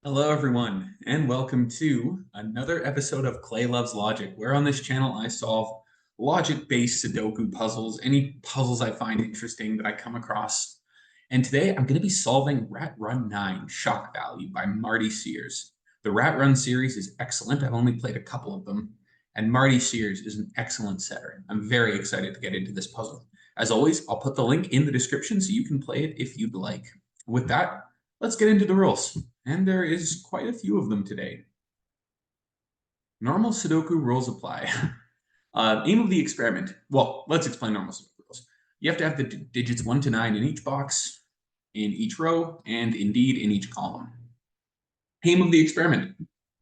Hello, everyone, and welcome to another episode of Clay Loves Logic, where on this channel I solve logic-based Sudoku puzzles, any puzzles I find interesting that I come across. And today I'm going to be solving Rat Run 9 Shock Value by Marty Sears. The Rat Run series is excellent. I've only played a couple of them, and Marty Sears is an excellent setter. I'm very excited to get into this puzzle. As always, I'll put the link in the description so you can play it if you'd like. With that, let's get into the rules. And there is quite a few of them today. Normal Sudoku rules apply. Aim of the experiment. Well, let's explain normal Sudoku rules. You have to have the digits 1 to 9 in each box, in each row, and indeed in each column. Aim of the experiment.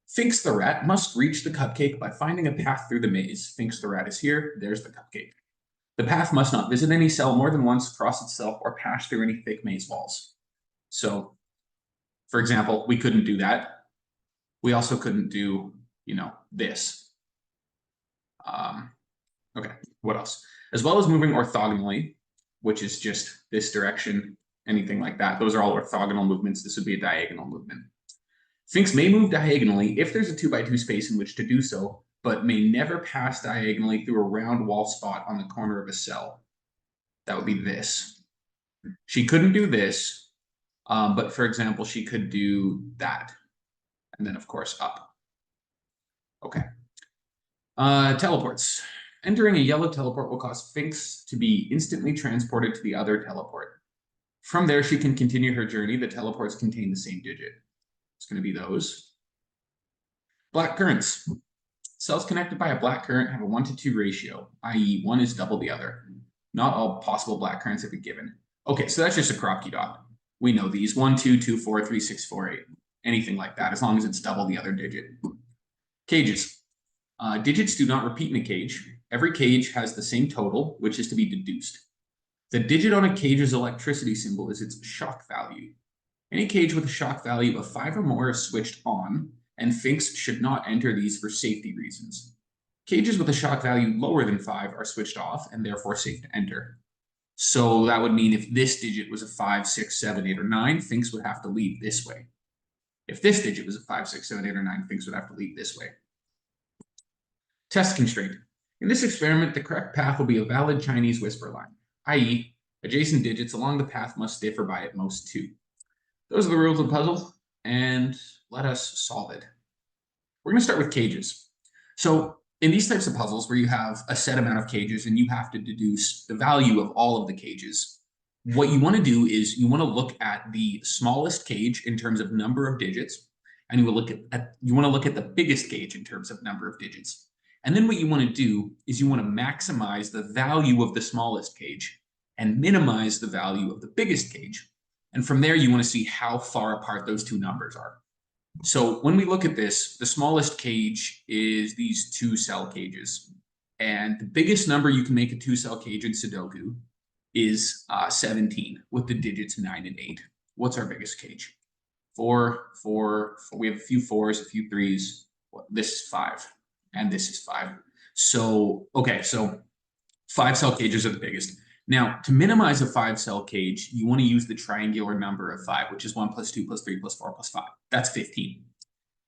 Finks the rat must reach the cupcake by finding a path through the maze. Finks the rat is here. There's the cupcake. The path must not visit any cell more than once, cross itself, or pass through any thick maze walls. So, for example, we couldn't do that. We also couldn't do, this. Okay, what else? As well as moving orthogonally, which is just this direction, anything like that. Those are all orthogonal movements. This would be a diagonal movement. Finks may move diagonally if there's a 2x2 space in which to do so, but may never pass diagonally through a round wall spot on the corner of a cell. That would be this. She couldn't do this. But for example, she could do that. And then, of course, up. Okay. Teleports. Entering a yellow teleport will cause Finks to be instantly transported to the other teleport. From there, she can continue her journey. The teleports contain the same digit. It's going to be those. Black currents. Cells connected by a black current have a 1-to-2 ratio, i.e. one is double the other. Not all possible black currents have been given. Okay, so that's just a Kropke dot. We know these 1, 2, 2, 4, 3, 6, 4, 8, anything like that, as long as it's double the other digit. Cages. Digits do not repeat in a cage. Every cage has the same total, which is to be deduced. The digit on a cage's electricity symbol is its shock value. Any cage with a shock value of 5 or more is switched on, and Finks should not enter these for safety reasons. Cages with a shock value lower than 5 are switched off and therefore safe to enter. So that would mean if this digit was a 5, 6, 7, 8, or 9, Finks would have to lead this way. If this digit was a 5, 6, 7, 8, or 9, Finks would have to lead this way. Test constraint. In this experiment, the correct path will be a valid Chinese whisper line, i.e., adjacent digits along the path must differ by at most 2. Those are the rules of the puzzle, and let us solve it. We're going to start with cages. So in these types of puzzles where you have a set amount of cages and you have to deduce the value of all of the cages, what you want to do is you want to look at the smallest cage in terms of number of digits, and you want to look at the biggest cage in terms of number of digits. And then what you want to do is you want to maximize the value of the smallest cage and minimize the value of the biggest cage. And from there, you want to see how far apart those two numbers are. So when we look at this, the smallest cage is these 2-cell cages. And the biggest number you can make a 2-cell cage in Sudoku is 17 with the digits 9 and 8. What's our biggest cage? 4, 4, 4. We have a few 4s, a few 3s. This is 5, and this is 5. So, okay, so 5-cell cages are the biggest. Now, to minimize a 5-cell cage, you want to use the triangular number of 5, which is 1 plus 2 plus 3 plus 4 plus 5. That's 15.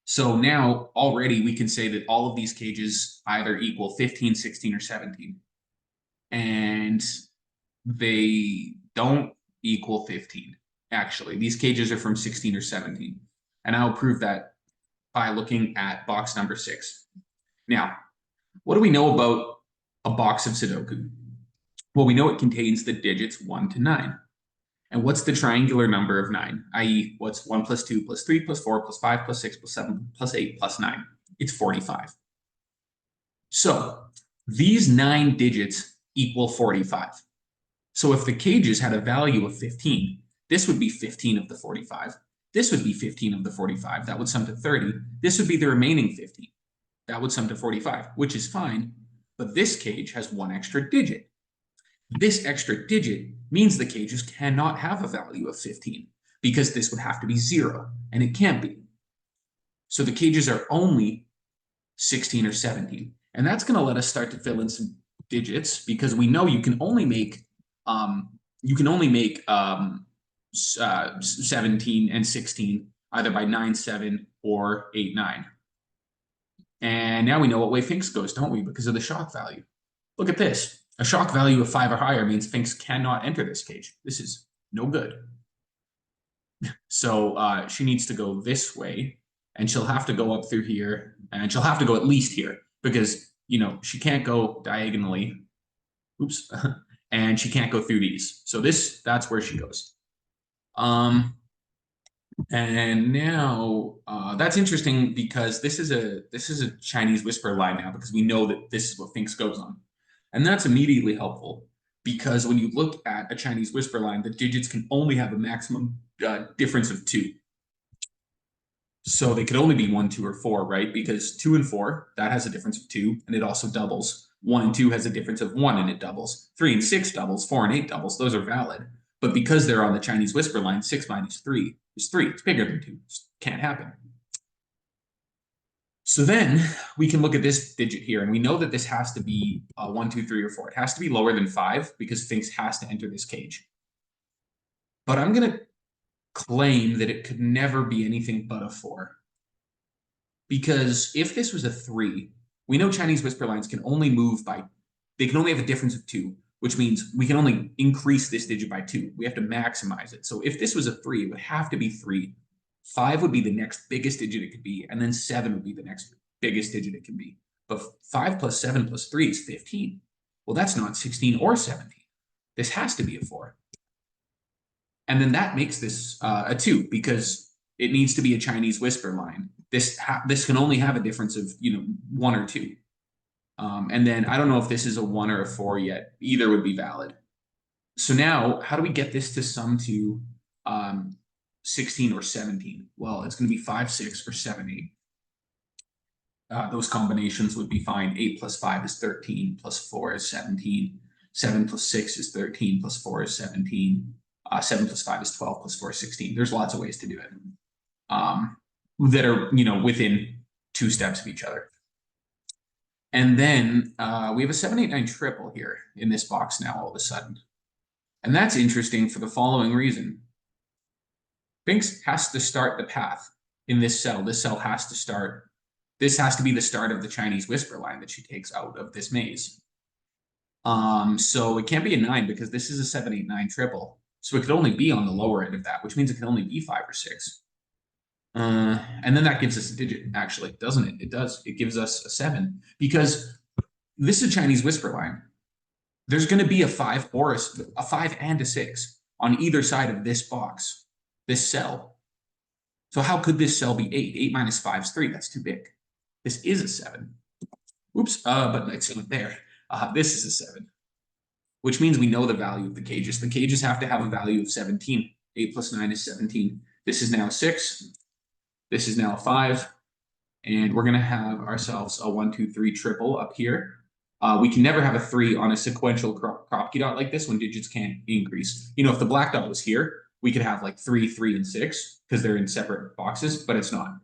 So now, already, we can say that all of these cages either equal 15, 16, or 17. And they don't equal 15, actually. These cages are from 16 or 17. And I'll prove that by looking at box number 6. Now, what do we know about a box of Sudoku? Well, we know it contains the digits 1 to 9. And what's the triangular number of 9? I.e., what's 1 plus 2 plus 3 plus 4 plus 5 plus 6 plus 7 plus 8 plus 9? It's 45. So these 9 digits equal 45. So if the cages had a value of 15, this would be 15 of the 45. This would be 15 of the 45. That would sum to 30. This would be the remaining 15. That would sum to 45, which is fine. But this cage has 1 extra digit. This extra digit means the cages cannot have a value of 15 because this would have to be 0, and it can't be. So the cages are only 16 or 17. And that's going to let us start to fill in some digits because we know you can only make 17 and 16 either by 9, 7 or 8, 9. And now we know what way Finks goes, don't we? Because of the shock value. Look at this. A shock value of 5 or higher means Finks cannot enter this cage. This is no good. So she needs to go this way, and she'll have to go up through here, and she'll have to go at least here because, you know, she can't go diagonally. Oops. And she can't go through these. So that's where she goes. And now that's interesting because this is a Chinese whisper line now because we know that this is what Finks goes on. And that's immediately helpful because when you look at a Chinese whisper line, the digits can only have a maximum difference of 2. So they could only be 1, 2, or 4, right? Because 2 and 4, that has a difference of 2, and it also doubles. 1 and 2 has a difference of 1, and it doubles. 3 and 6 doubles. 4 and 8 doubles. Those are valid. But because they're on the Chinese whisper line, 6 minus 3 is 3. It's bigger than 2. Just can't happen. So then we can look at this digit here, and we know that this has to be 1, 2, 3, or 4. It has to be lower than 5 because Finks has to enter this cage. But I'm going to claim that it could never be anything but a 4. Because if this was a 3, we know Chinese whisper lines can only move by, they can only have a difference of 2, which means we can only increase this digit by 2. We have to maximize it. So if this was a 3, it would have to be 3. 5 would be the next biggest digit it could be, and then 7 would be the next biggest digit it can be. But 5 plus 7 plus 3 is 15. Well, that's not 16 or 17. This has to be a 4. And then that makes this a 2 because it needs to be a Chinese whisper line. This can only have a difference of 1 or 2. And then I don't know if this is a 1 or a 4 yet. Either would be valid. So now, how do we get this to sum to 16 or 17? Well, it's going to be 5, 6, or 7, 8. Those combinations would be fine. 8 plus 5 is 13, plus 4 is 17. 7 plus 6 is 13, plus 4 is 17. 7 plus 5 is 12, plus 4 is 16. There's lots of ways to do it that are, within 2 steps of each other. And then we have a 7, 8, 9 triple here in this box now all of a sudden. And that's interesting for the following reason. Finks has to start the path in this cell. This cell has to start. This has to be the start of the Chinese whisper line that she takes out of this maze. So it can't be a 9 because this is a 7, 8, 9 triple. So it could only be on the lower end of that, which means it can only be 5 or 6. And then that gives us a digit, actually, doesn't it? It does. It gives us a 7 because this is a Chinese whisper line. There's going to be a 5 or a 5 and a 6 on either side of this box, this cell. So how could this cell be 8? 8 minus 5 is 3. That's too big. This is a 7. Oops, but it's not there. This is a 7, which means we know the value of the cages. The cages have to have a value of 17. 8 plus 9 is 17. This is now a 6. This is now a 5. And we're going to have ourselves a 1, 2, 3 triple up here. We can never have a 3 on a sequential Kropke dot like this when digits can't increase. If the black dot was here, we could have like 3, 3, and 6 because they're in separate boxes, but it's not.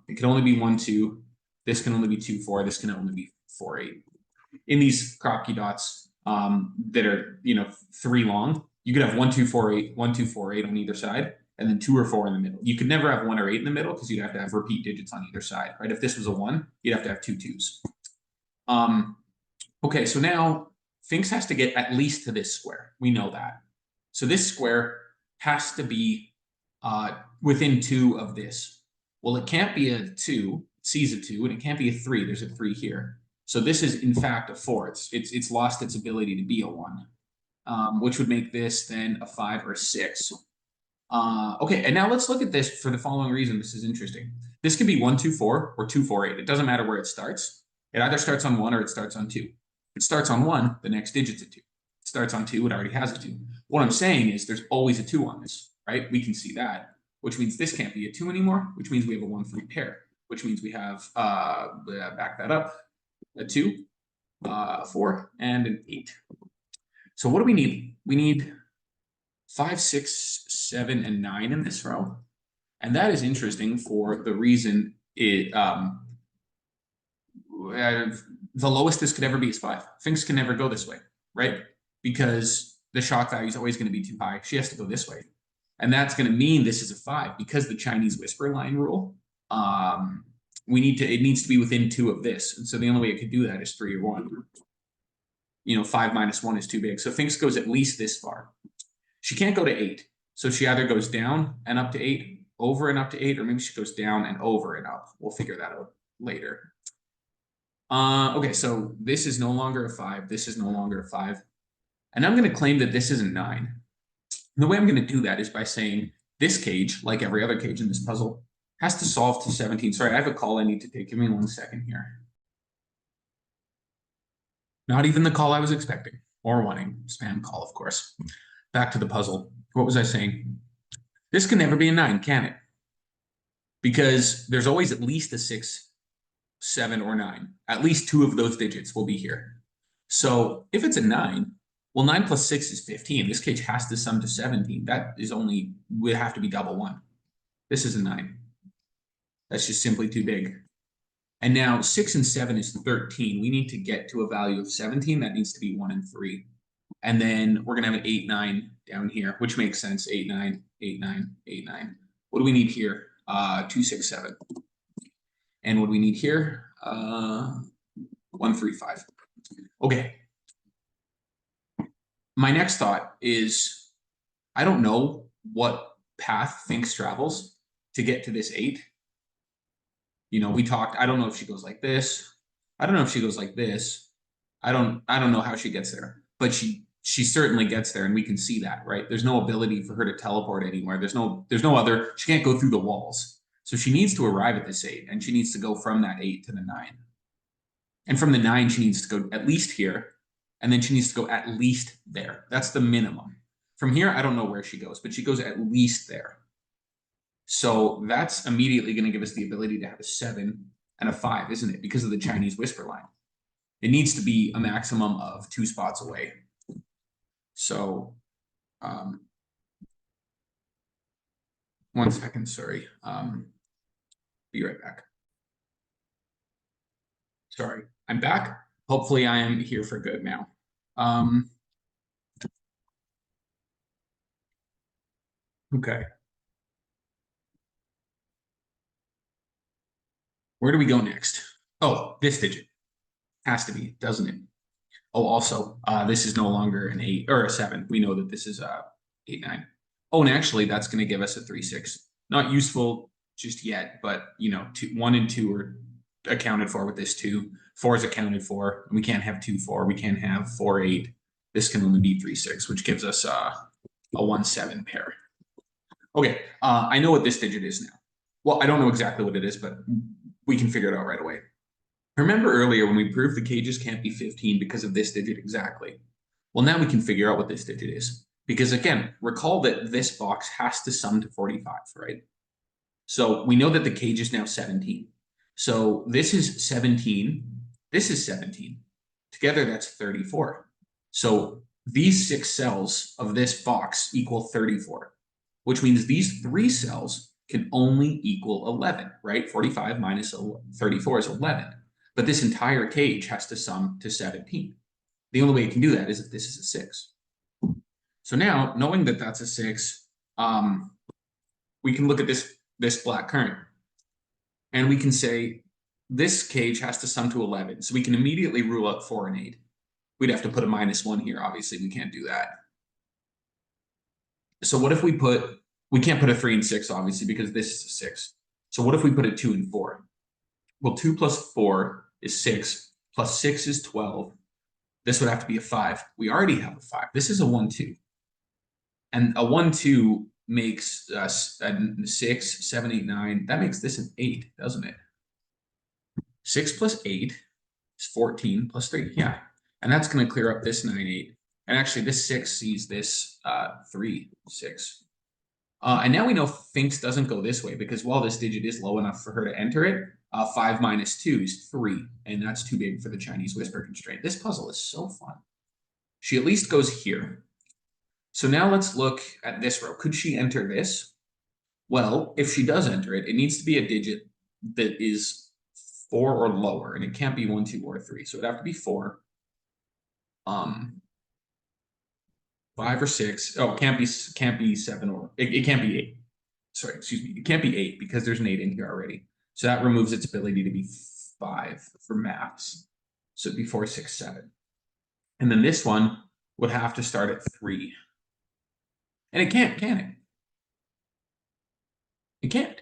It can only be 1, 2. This can only be 2, 4. This can only be 4, 8. In these Kropke dots that are 3 long, you could have 1, 2, 4, 8, 1, 2, 4, 8 on either side, and then 2 or 4 in the middle. You could never have 1 or 8 in the middle because you'd have to have repeat digits on either side, right? If this was a 1, you'd have to have 2 2s. Okay, so now Finks has to get at least to this square. We know that. So this square has to be within 2 of this. Well, it can't be a 2. It sees a 2, and it can't be a 3. There's a 3 here. So this is, in fact, a 4. It's lost its ability to be a 1, which would make this then a 5 or a 6. Okay, and now let's look at this for the following reason. This is interesting. This could be 1, 2, 4 or 2, 4, 8. It doesn't matter where it starts. It either starts on 1 or it starts on 2. If it starts on 1, the next digit's a 2. It starts on 2, it already has a 2. What I'm saying is there's always a 2 on this, right? We can see that, which means this can't be a 2 anymore, which means we have a 1, 3 pair, which means we have, back that up, a 2, a 4, and an 8. So what do we need? We need 5, 6, 7, and 9 in this row. And that is interesting for the reason the lowest this could ever be is 5. Finks can never go this way, right? Because the shock value is always going to be too high. She has to go this way. And that's going to mean this is a 5 because the Chinese whisper line rule. It needs to be within 2 of this. And so the only way it could do that is 3 or 1. 5 minus 1 is too big. So Finks goes at least this far. She can't go to 8. So she either goes down and up to 8, over and up to 8, or maybe she goes down and over and up. We'll figure that out later. Okay, so this is no longer a 5. This is no longer a 5. And I'm going to claim that this is a 9. And the way I'm going to do that is by saying this cage, like every other cage in this puzzle, has to solve to 17. Sorry, I have a call I need to take. Give me 1 second here. Not even the call I was expecting or wanting. Spam call, of course. Back to the puzzle. What was I saying? This can never be a 9, can it? Because there's always at least a 6, 7, or 9. At least 2 of those digits will be here. So if it's a 9, well, 9 plus 6 is 15. This cage has to sum to 17. That is only, would have to be double 1. This is a 9. That's just simply too big. And now 6 and 7 is 13. We need to get to a value of 17. That needs to be 1 and 3. And then we're going to have an 8, 9 down here, which makes sense. 8, 9, 8, 9, 8, 9. What do we need here? 2, 6, 7. And what do we need here? 1, 3, 5. Okay. My next thought is, I don't know what path Finks travels to get to this 8. We talked, I don't know if she goes like this. I don't know if she goes like this. I don't know how she gets there, but she certainly gets there, and we can see that, right? There's no ability for her to teleport anywhere. There's no other, she can't go through the walls. So she needs to arrive at this 8, and she needs to go from that 8 to the 9. And from the 9, she needs to go at least here, and then she needs to go at least there. That's the minimum. From here, I don't know where she goes, but she goes at least there. So that's immediately going to give us the ability to have a 7 and a 5, isn't it? Because of the Chinese whisper line. It needs to be a maximum of 2 spots away. So, 1 second, sorry. Be right back. Sorry, I'm back. Hopefully I am here for good now. Okay. Where do we go next? Oh, this digit. Has to be, doesn't it? Oh, also, this is no longer an 8 or a 7. We know that this is 8, 9. Oh, and actually, that's going to give us a 3, 6. Not useful just yet, but 1 and 2 are accounted for with this 2. 4 is accounted for. We can't have 2, 4. We can't have 4, 8. This can only be 3, 6, which gives us a 1, 7 pair. Okay, I know what this digit is now. Well, I don't know exactly what it is, but we can figure it out right away. Remember earlier when we proved the cages can't be 15 because of this digit exactly? Well, now we can figure out what this digit is. Because again, recall that this box has to sum to 45, right? So we know that the cage is now 17. So this is 17. This is 17. Together, that's 34. So these 6 cells of this box equal 34, which means these 3 cells can only equal 11, right? 45 minus 34 is 11. But this entire cage has to sum to 17. The only way it can do that is if this is a 6. So now, knowing that that's a 6, we can look at this black current. And we can say this cage has to sum to 11. So we can immediately rule out 4 and 8. We'd have to put a -1 here. Obviously, we can't do that. So what if we can't put a 3 and 6, obviously, because this is a 6. So what if we put a 2 and 4? Well, 2 plus 4 is 6, plus 6 is 12. This would have to be a 5. We already have a 5. This is a 1, 2. And a 1, 2 makes us a 6, 7, 8, 9. That makes this an 8, doesn't it? 6 plus 8 is 14 plus 3. Yeah. And that's going to clear up this 9, 8. And actually, this 6 sees this 3, 6. And now we know Finks doesn't go this way because while this digit is low enough for her to enter it, 5 minus 2 is 3. And that's too big for the Chinese whisper constraint. This puzzle is so fun. She at least goes here. So now let's look at this row. Could she enter this? Well, if she does enter it, it needs to be a digit that is 4 or lower. And it can't be 1, 2, or 3. So it'd have to be 4. 5 or 6. Oh, it can't be 7 or it can't be 8. Sorry, excuse me. It can't be 8 because there's an 8 in here already. So that removes its ability to be 5 for maths. So it'd be 4, 6, 7. And then this one would have to start at 3. And it can't, can it? It can't.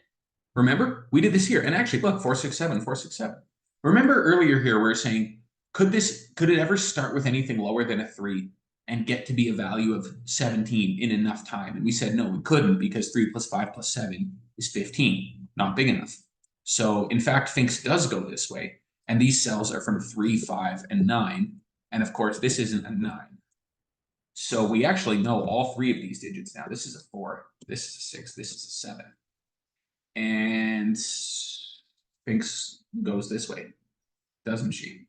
Remember? We did this here. And actually, look, 4, 6, 7, 4, 6, 7. Remember earlier here, we were saying, could it ever start with anything lower than a 3 and get to be a value of 17 in enough time? And we said, no, we couldn't because 3 plus 5 plus 7 is 15, not big enough. So in fact, Finks does go this way. And these cells are from 3, 5, and 9. And of course, this isn't a 9. So we actually know all 3 of these digits now. This is a 4, this is a 6, this is a 7. And Finks goes this way, doesn't she?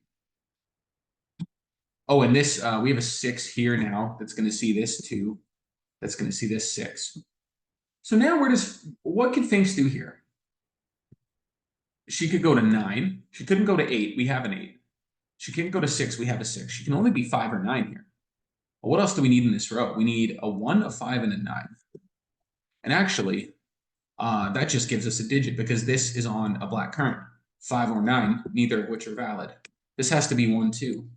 Oh, and this, we have a 6 here now that's going to see this 2. That's going to see this 6. So now what could Finks do here? She could go to 9. She couldn't go to 8. We have an 8. She can't go to 6. We have a 6. She can only be 5 or 9 here. Well, what else do we need in this row? We need a 1, a 5, and a 9. And actually, that just gives us a digit because this is on a black current. 5 or 9, neither of which are valid. This has to be 1, 2.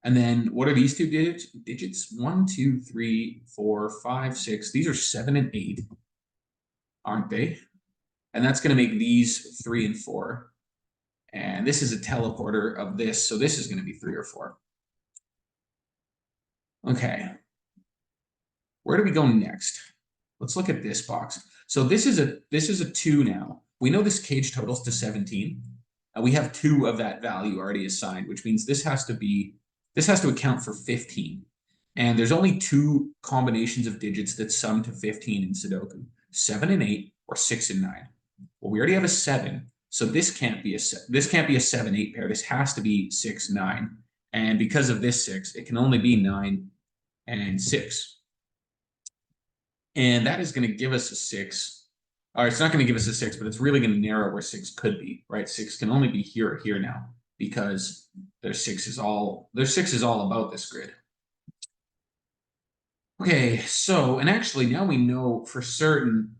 And then what are these 2 digits? 1, 2, 3, 4, 5, 6. These are 7 and 8, aren't they? And that's going to make these 3 and 4. And this is a teleporter of this, so this is going to be 3 or 4. Okay. Where do we go next? Let's look at this box. So this is a 2 now. We know this cage totals to 17. We have 2 of that value already assigned, which means this has to account for 15. And there's only 2 combinations of digits that sum to 15 in Sudoku: 7 and 8 or 6 and 9. Well, we already have a 7, so this can't be a 7-8 pair. This has to be 6, 9. And because of this 6, it can only be 9 and 6. And that is going to give us a 6. Or it's not going to give us a 6, but it's really going to narrow where 6 could be, right? 6 can only be here or here now because their 6 is all about this grid. Okay, so, and actually now we know for certain,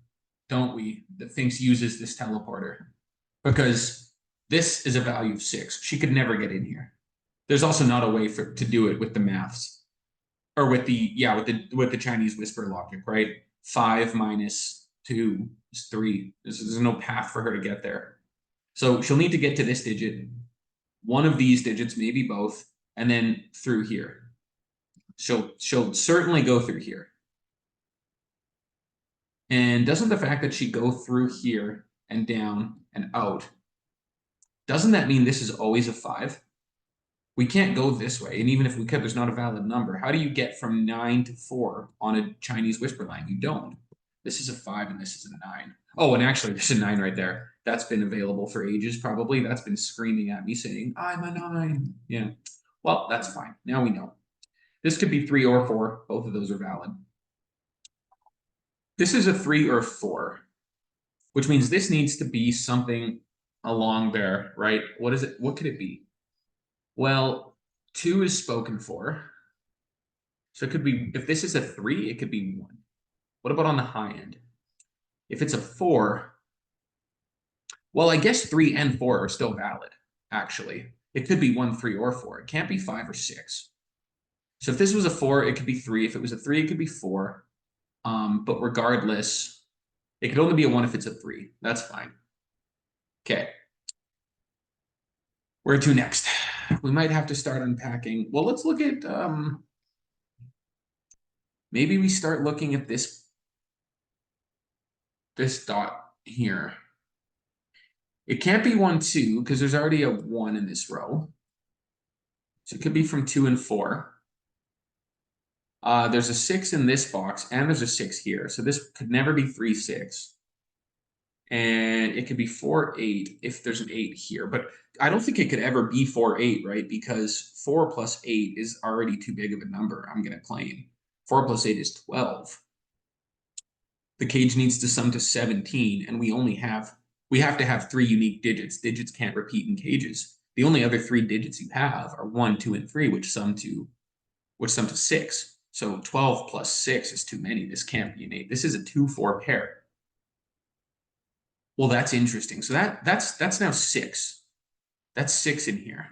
don't we, that Finks uses this teleporter because this is a value of 6. She could never get in here. There's also not a way to do it with the maths or with the Chinese whisper logic, right? 5 minus 2 is 3. There's no path for her to get there. So she'll need to get to this digit, one of these digits, maybe both, and then through here. She'll certainly go through here. And doesn't the fact that she go through here and down and out, doesn't that mean this is always a 5? We can't go this way. And even if we could, there's not a valid number. How do you get from 9 to 4 on a Chinese whisper line? You don't. This is a 5 and this is a 9. Oh, and actually there's a 9 right there. That's been available for ages, probably. That's been screaming at me saying, I'm a 9. Yeah. Well, that's fine. Now we know. This could be 3 or 4. Both of those are valid. This is a 3 or 4, which means this needs to be something along there, right? What is it? What could it be? Well, 2 is spoken for. So it could be, if this is a 3, it could be 1. What about on the high end? If it's a 4, well, I guess 3 and 4 are still valid, actually. It could be 1, 3, or 4. It can't be 5 or 6. So if this was a 4, it could be 3. If it was a 3, it could be 4. But regardless, it could only be a 1 if it's a 3. That's fine. Okay. Where to next? We might have to start unpacking. Well, let's look at, maybe we start looking at this dot here. It can't be 1, 2, because there's already a 1 in this row. So it could be from 2 and 4. There's a 6 in this box, and there's a 6 here. So this could never be 3, 6. And it could be 4, 8 if there's an 8 here. But I don't think it could ever be 4, 8, right? Because 4 plus 8 is already too big of a number, I'm going to claim. 4 plus 8 is 12. The cage needs to sum to 17, and we have to have 3 unique digits. Digits can't repeat in cages. The only other 3 digits you have are 1, 2, and 3, which sum to 6. So 12 plus 6 is too many. This can't be an 8. This is a 2-4 pair. Well, that's interesting. So that's now 6. That's 6 in here.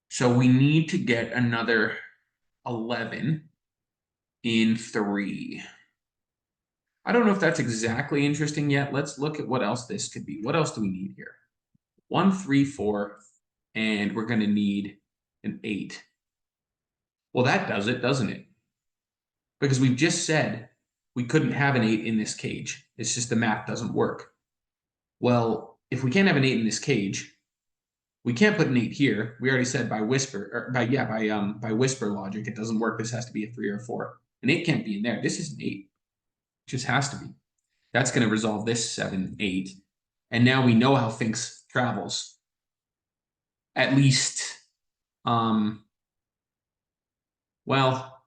So we need to get another 11 in 3. I don't know if that's exactly interesting yet. Let's look at what else this could be. What else do we need here? 1, 3, 4, and we're going to need an 8. Well, that does it, doesn't it? Because we've just said we couldn't have an 8 in this cage. It's just the math doesn't work. Well, if we can't have an 8 in this cage, we can't put an 8 here. We already said by whisper, or by whisper logic, it doesn't work. This has to be a 3 or a 4. An 8 can't be in there. This is an 8. It just has to be. That's going to resolve this 7, 8. And now we know how Finks travels. At least, well,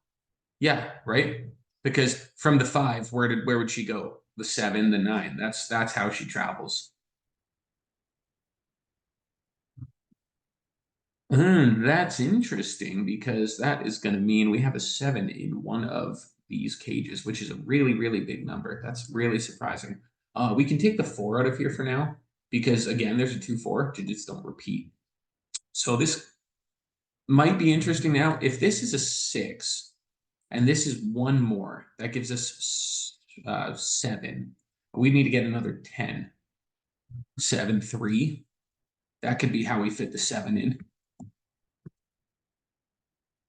yeah, right? Because from the 5, where would she go? The 7, the 9. That's how she travels. That's interesting because that is going to mean we have a 7 in one of these cages, which is a really, really big number. That's really surprising. We can take the 4 out of here for now because, again, there's a 2-4. Digits don't repeat. So this might be interesting now. If this is a 6 and this is one more, that gives us 7. We need to get another 10. 7, 3. That could be how we fit the 7 in.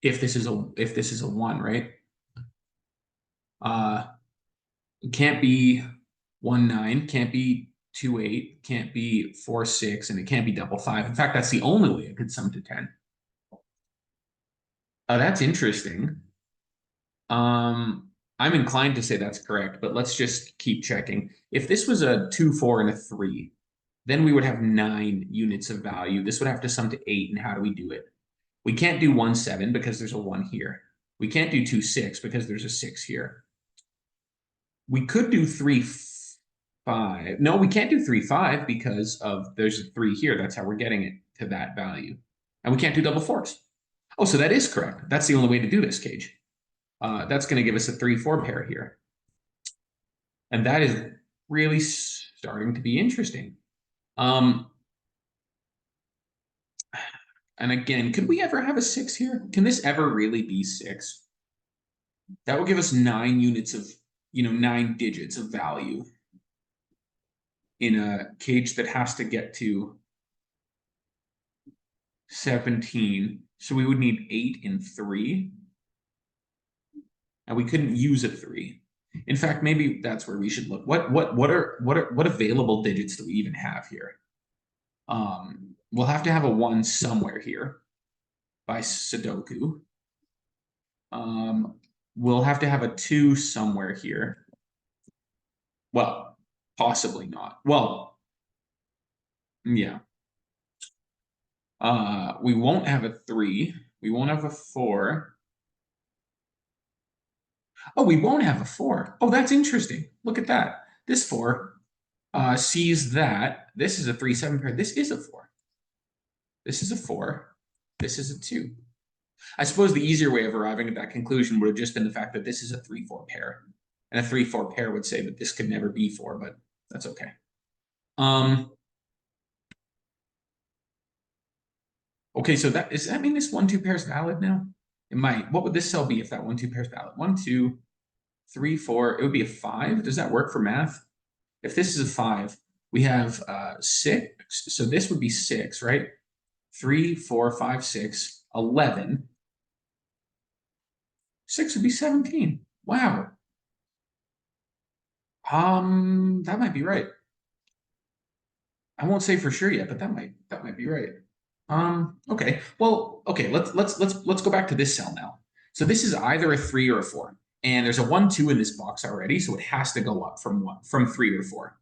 If this is a 1, right? It can't be 1, 9, can't be 2, 8, can't be 4, 6, and it can't be double 5. In fact, that's the only way it could sum to 10. That's interesting. I'm inclined to say that's correct, but let's just keep checking. If this was a 2, 4, and a 3, then we would have 9 units of value. This would have to sum to 8, and how do we do it? We can't do 1, 7 because there's a 1 here. We can't do 2, 6 because there's a 6 here. We could do 3, 5. No, we can't do 3, 5 because there's a 3 here. That's how we're getting it to that value. And we can't do double 4s. Oh, so that is correct. That's the only way to do this cage. That's going to give us a 3, 4 pair here. And that is really starting to be interesting. And again, could we ever have a 6 here? Can this ever really be 6? That would give us 9 units of, 9 digits of value in a cage that has to get to 17. So we would need 8 in 3. And we couldn't use a 3. In fact, maybe that's where we should look. What available digits do we even have here? We'll have to have a 1 somewhere here by Sudoku. We'll have to have a 2 somewhere here. Well, possibly not. Well, yeah. We won't have a 3. We won't have a 4. Oh, we won't have a 4. Oh, that's interesting. Look at that. This 4 sees that this is a 3, 7 pair. This is a 4. This is a 4. This is a 2. I suppose the easier way of arriving at that conclusion would have just been the fact that this is a 3, 4 pair. And a 3, 4 pair would say that this could never be 4, but that's okay. Okay, so does that mean this 1, 2 pair is valid now? It might. What would this cell be if that 1, 2 pair is valid? 1, 2, 3, 4. It would be a 5. Does that work for math? If this is a 5, we have 6. So this would be 6, right? 3, 4, 5, 6, 11. 6 would be 17. Wow. That might be right. I won't say for sure yet, but that might be right. Okay. Well, okay, let's go back to this cell now. So this is either a 3 or a 4. And there's a 1, 2 in this box already, so it has to go up from 3 or 4.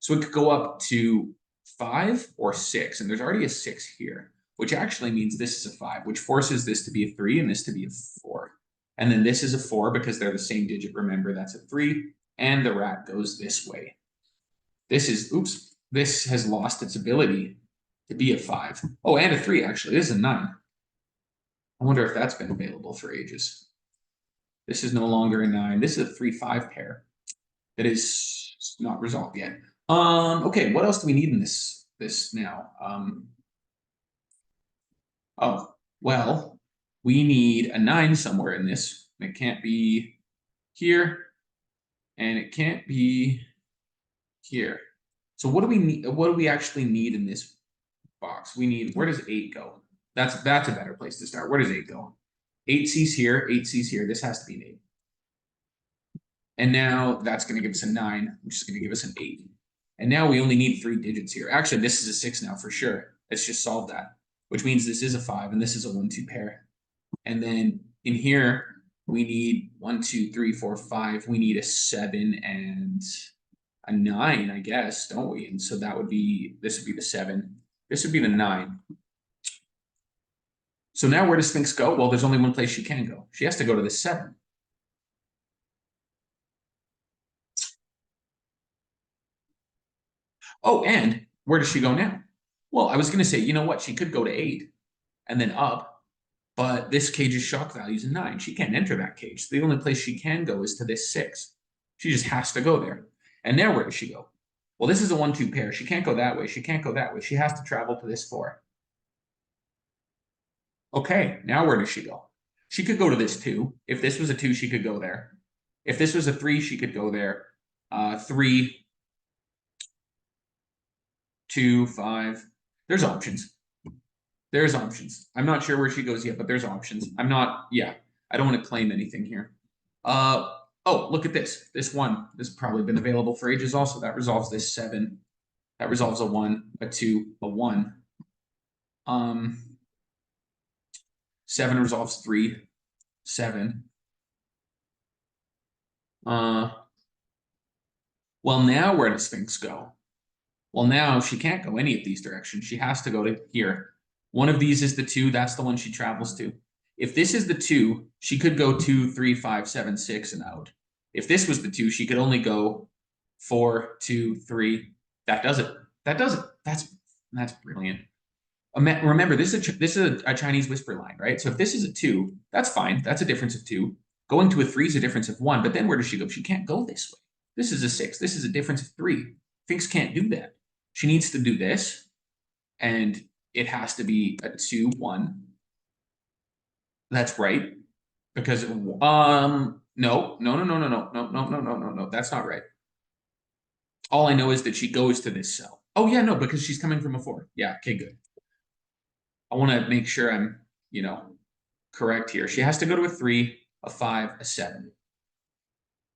So it could go up to 5 or 6, and there's already a 6 here, which actually means this is a 5, which forces this to be a 3 and this to be a 4. And then this is a 4 because they're the same digit. Remember, that's a 3, and the rat goes this way. This has lost its ability to be a 5. Oh, and a 3, actually. This is a 9. I wonder if that's been available for ages. This is no longer a 9. This is a 3-5 pair that is not resolved yet. Okay, what else do we need in this now? Oh, well, we need a 9 somewhere in this. It can't be here, and it can't be here. So what do we need? What do we actually need in this box? We need, where does 8 go? That's a better place to start. Where does 8 go? 8 C's here, 8 C's here. This has to be an 8. And now that's going to give us a 9, which is going to give us an 8. And now we only need 3 digits here. Actually, this is a 6 now for sure. Let's just solve that, which means this is a 5 and this is a 1-2 pair. And then in here, we need 1, 2, 3, 4, 5. We need a 7 and a 9, I guess, don't we? And so that would be, this would be the 7. This would be the 9. So now where does Sphinx go? Well, there's only one place she can go. She has to go to the 7. Oh, and where does she go now? Well, I was going to say, you know what? She could go to 8 and then up, but this cage's shock value is a 9. She can't enter that cage. The only place she can go is to this 6. She just has to go there. And now where does she go? Well, this is a 1-2 pair. She can't go that way. She can't go that way. She has to travel to this 4. Okay, now where does she go? She could go to this 2. If this was a 2, she could go there. If this was a 3, she could go there. 3, 2, 5. There's options. There's options. I'm not sure where she goes yet, but there's options. I don't want to claim anything here. Oh, look at this. This 1. This has probably been available for ages also. That resolves this 7. That resolves a 1, a 2, a 1. 7 resolves 3, 7. Well, now where does Sphinx go? Well, now she can't go any of these directions. She has to go to here. One of these is the 2. That's the one she travels to. If this is the 2, she could go 2, 3, 5, 7, 6 and out. If this was the 2, she could only go 4, 2, 3. That does it. That does it. That's brilliant. Remember, this is a Chinese whisper line, right? So if this is a 2, that's fine. That's a difference of 2. Going to a 3 is a difference of 1. But then where does she go? She can't go this way. This is a 6. This is a difference of 3. Sphinx can't do that. She needs to do this, and it has to be a 2, 1. That's right. Because no. That's not right. All I know is that she goes to this cell. Oh yeah, no, because she's coming from a 4. Yeah, okay, good. I want to make sure I'm, correct here. She has to go to a 3, a 5, a 7.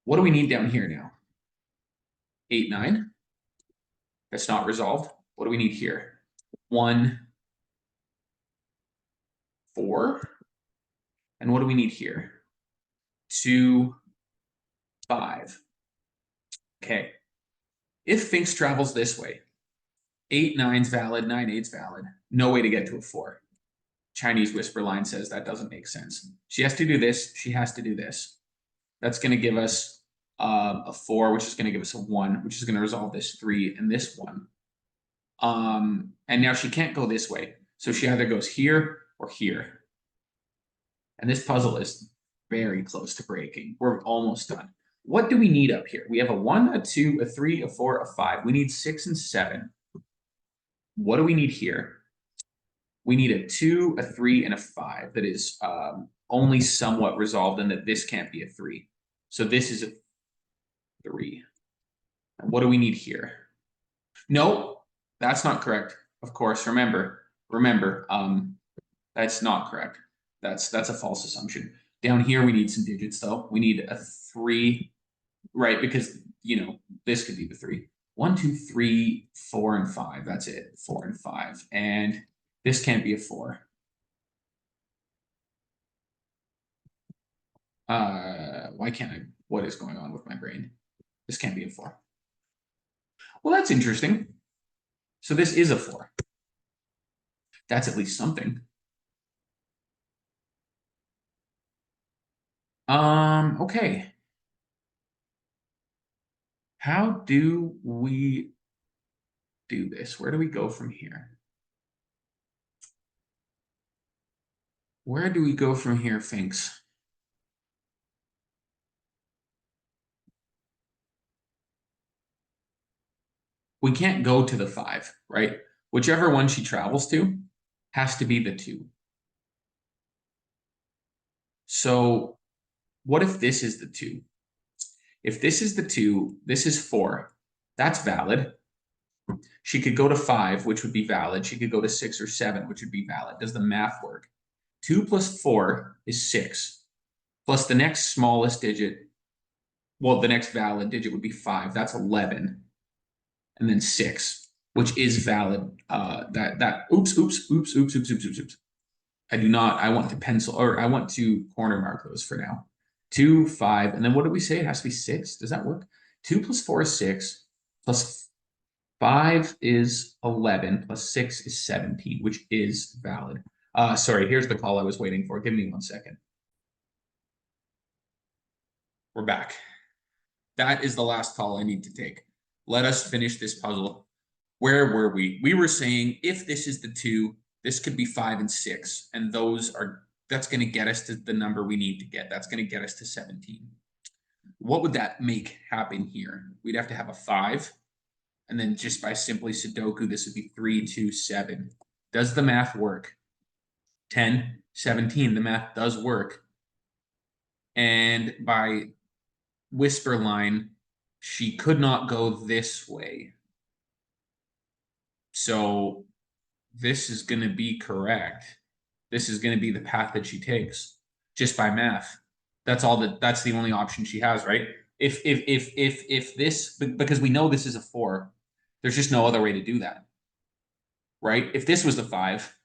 What do we need down here now? 8, 9. That's not resolved. What do we need here? 1, 4. And what do we need here? 2, 5. Okay. If Sphinx travels this way, 8, 9's valid, 9, 8's valid. No way to get to a 4. Chinese whisper line says that doesn't make sense. She has to do this. She has to do this. That's going to give us a 4, which is going to give us a 1, which is going to resolve this 3 and this 1. And now she can't go this way. So she either goes here or here. And this puzzle is very close to breaking. We're almost done. What do we need up here? We have a 1, a 2, a 3, a 4, a 5. We need 6 and 7. What do we need here? We need a 2, a 3, and a 5 that is only somewhat resolved, and that this can't be a 3. So this is a 3. And what do we need here? No, that's not correct. Of course, remember, that's not correct. That's a false assumption. Down here, we need some digits, though. We need a 3, right? Because, this could be the 3. 1, 2, 3, 4, and 5. That's it. 4 and 5. And this can't be a 4. Why can't I? What is going on with my brain? This can't be a 4. Well, that's interesting. So this is a 4. That's at least something. Okay. How do we do this? Where do we go from here? Where do we go from here, Finks? We can't go to the 5, right? Whichever one she travels to has to be the 2. So what if this is the 2? If this is the 2, this is 4. That's valid. She could go to 5, which would be valid. She could go to 6 or 7, which would be valid. Does the math work? 2 plus 4 is 6. Plus the next smallest digit, well, the next valid digit would be 5. That's 11. And then 6, which is valid. Oops. I do not. I want to pencil, or I want to corner mark those for now. 2, 5, and then what did we say? It has to be 6. Does that work? 2 plus 4 is 6. Plus 5 is 11. Plus 6 is 17, which is valid. Sorry, here's the call I was waiting for. Give me 1 second. We're back. That is the last call I need to take. Let us finish this puzzle. Where were we? We were saying if this is the 2, this could be 5 and 6. And that's going to get us to the number we need to get. That's going to get us to 17. What would that make happen here? We'd have to have a 5. And then just by simply Sudoku, this would be 3, 2, 7. Does the math work? 10, 17. The math does work. And by whisper line, she could not go this way. So this is going to be correct. This is going to be the path that she takes just by math. That's the only option she has, right? If this, because we know this is a 4, there's just no other way to do that, right? If this was the 5,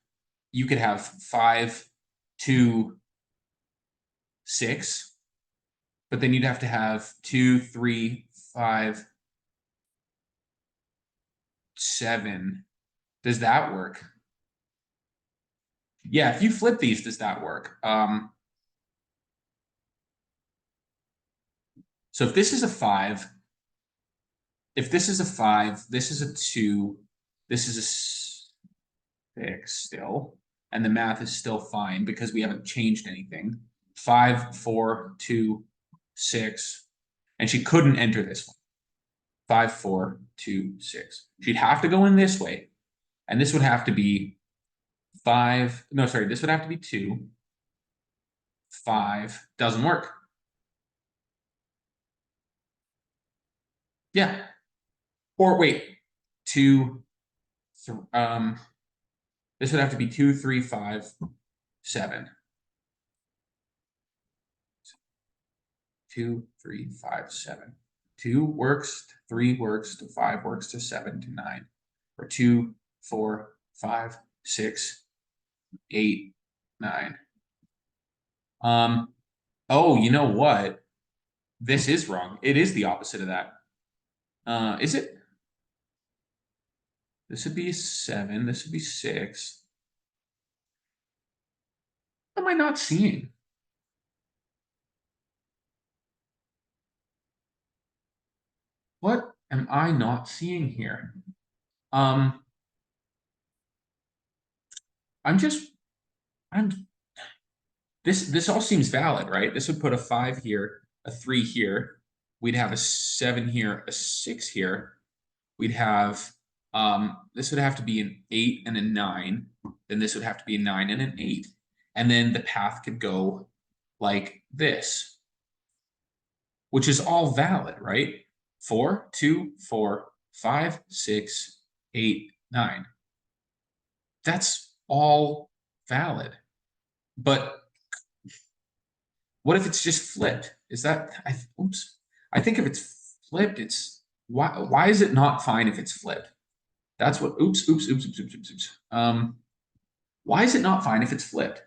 you could have 5, 2, 6, but then you'd have to have 2, 3, 5, 7. Does that work? Yeah, if you flip these, does that work? So if this is a 5, this is a 2, this is a 6 still, and the math is still fine because we haven't changed anything. 5, 4, 2, 6, and she couldn't enter this one. 5, 4, 2, 6. She'd have to go in this way, and this would have to be 5. No, sorry, this would have to be 2. 5 doesn't work. Yeah. Or wait, 2. This would have to be 2, 3, 5, 7. 2, 3, 5, 7. 2 works, 3 works, to 5 works, to 7, to 9. Or 2, 4, 5, 6, 8, 9. Oh, you know what? This is wrong. It is the opposite of that. Is it? This would be 7. This would be 6. What am I not seeing? What am I not seeing here? I'm this all seems valid, right? This would put a 5 here, a 3 here. We'd have a 7 here, a 6 here. We'd have this would have to be an 8 and a 9. Then this would have to be a 9 and an 8. And then the path could go like this, which is all valid, right? 4, 2, 4, 5, 6, 8, 9. That's all valid. But what if it's just flipped? Is that oops? I think if it's flipped, it's why is it not fine if it's flipped? That's what oops. Why is it not fine if it's flipped?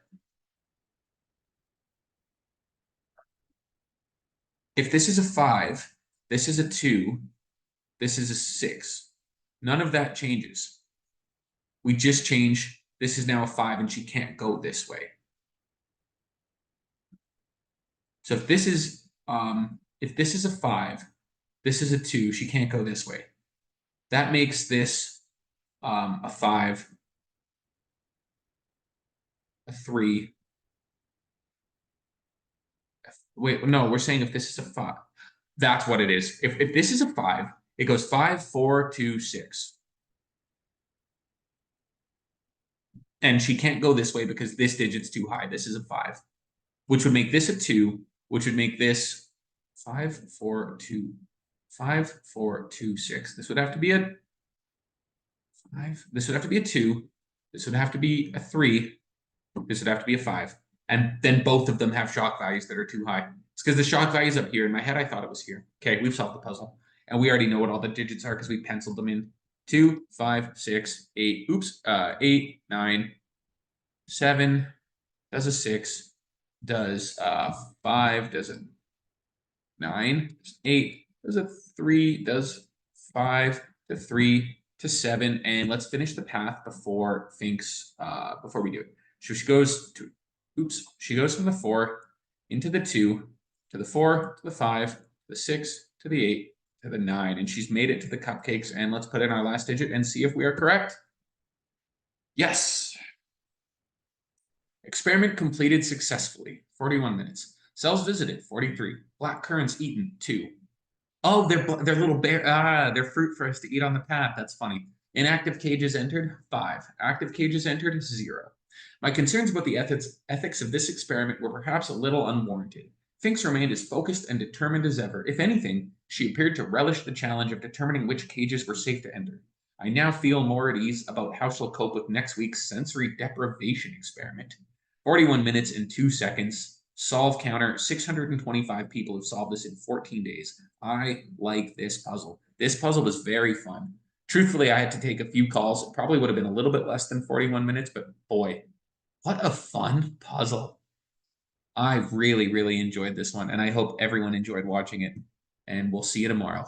If this is a 5, this is a 2, this is a 6. None of that changes. We just change this is now a 5 and she can't go this way. So if this is a 5, this is a 2, she can't go this way. That makes this a 5, a 3, Wait, no, we're saying if this is a 5. That's what it is. If this is a 5, it goes 5, 4, 2, 6. And she can't go this way because this digit's too high. This is a 5, which would make this a 2, which would make this 5, 4, 2, 5, 4, 2, 6. This would have to be a 5. This would have to be a 2. This would have to be a 3. This would have to be a 5. And then both of them have shock values that are too high. It's because the shock value is up here. In my head, I thought it was here. Okay, we've solved the puzzle. And we already know what all the digits are because we penciled them in. 2, 5, 6, 8. Oops. 8, 9, 7. Does a 6. Does 5. Does a 9. Does 8. Does a 3. Does 5. To 3. To 7. And let's finish the path before before we do it. So she goes to, she goes from the 4 into the 2 to the 4 to the 5 to the 6 to the 8 to the 9, and she's made it to the cupcakes. And let's put in our last digit and see if we are correct. Yes. Experiment completed successfully. 41 minutes. Cells visited. 43. Black currants eaten. 2. Oh, they're little bear. They're fruit for us to eat on the path. That's funny. Inactive cages entered. 5. Active cages entered. 0. My concerns about the ethics of this experiment were perhaps a little unwarranted. Finks remained as focused and determined as ever. If anything, she appeared to relish the challenge of determining which cages were safe to enter. I now feel more at ease about how she'll cope with next week's sensory deprivation experiment. 41 minutes and 2 seconds. Solve counter. 625 people have solved this in 14 days. I like this puzzle. This puzzle was very fun. Truthfully, I had to take a few calls. It probably would have been a little bit less than 41 minutes, but boy, what a fun puzzle. I really, really enjoyed this one, and I hope everyone enjoyed watching it. And we'll see you tomorrow.